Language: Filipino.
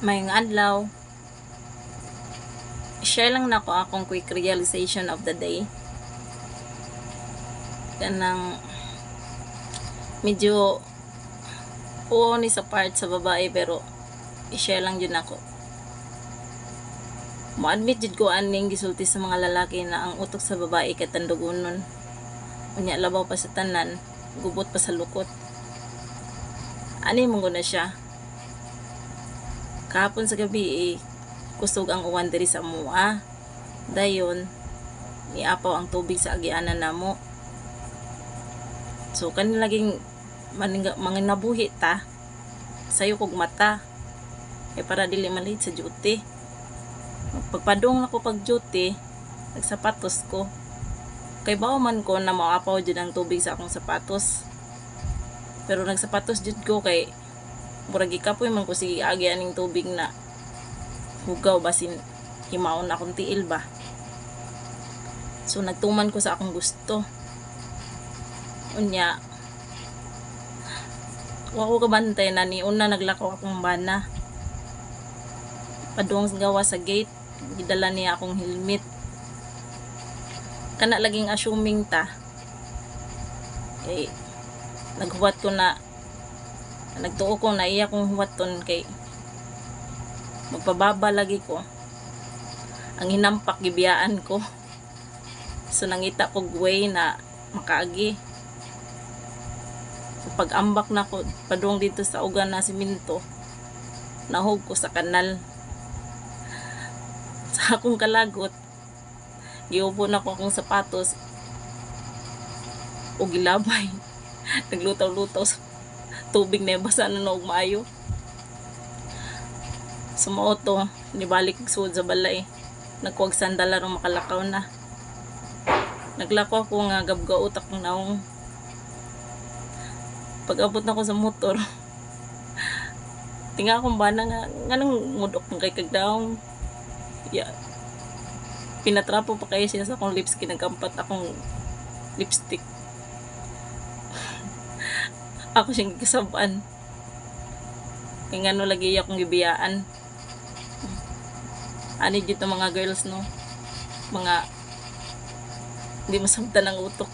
Mayong adlaw, share lang na ko akong quick realization of the day. Kanang medyo oo ni sa part sa babae, pero i-share lang yun ako. Mo-admit jud ko aning gisulti sa mga lalaki na ang utok sa babae katandugonon. Unya labaw pa sa tanan, gubot pa sa lukot. Ani mong na siya. Kahapon sa gabi kusog ang uwan diri sa mua. Dayon niapaw ang tubig sa agianan namo. So kanin laging mga nabuhi ta sayo kog mata para dili malate sa duty. Pagpadung ako pag duty, nagsapatos ko. Kay bao man ko na maapaw jud ang tubig sa akong sapatos. Pero nagsapatos jud ko kay murag gikapoy man ko sige agi aning tubig na hugaw basin himaon akong tiil ba. So nagtuman ko sa akong gusto. Unya wa ko kabantay na ni una naglakaw akong bana. Padung gawa sa gate, gidala niya akong helmet. Kana laging assuming ta. Naghuwat ko na nagtuo ko na iya kong huwaton kay magpababa lagi ko. Ang hinampak gibiyaan ko. So nangita ko way na makaagi. So pag-ambak na ko padung dito sa ugan na siminto, nahog ko sa kanal. Sa akong kalagot, giupo na ko akong sapatos o gilabay. Naglutaw-lutaw sa tubig na basa na og maayo. Sumuoto, nibalik suod sa balay. Nagkuwag sandala ron makalakaw na. Naglakaw ko nga gabgaot akong naong. Pag-abot na ko sa motor, tinga akong bana nga nang mudok ng kay kagdaong. Pinatrapo pa kayo siya sa akong lips, kinagampat akong lipstick. Ako siyang kasabaan. Kaya nga no lagi akong gibiyaan. Ani dito mga girls no, mga hindi masabtan ang utok.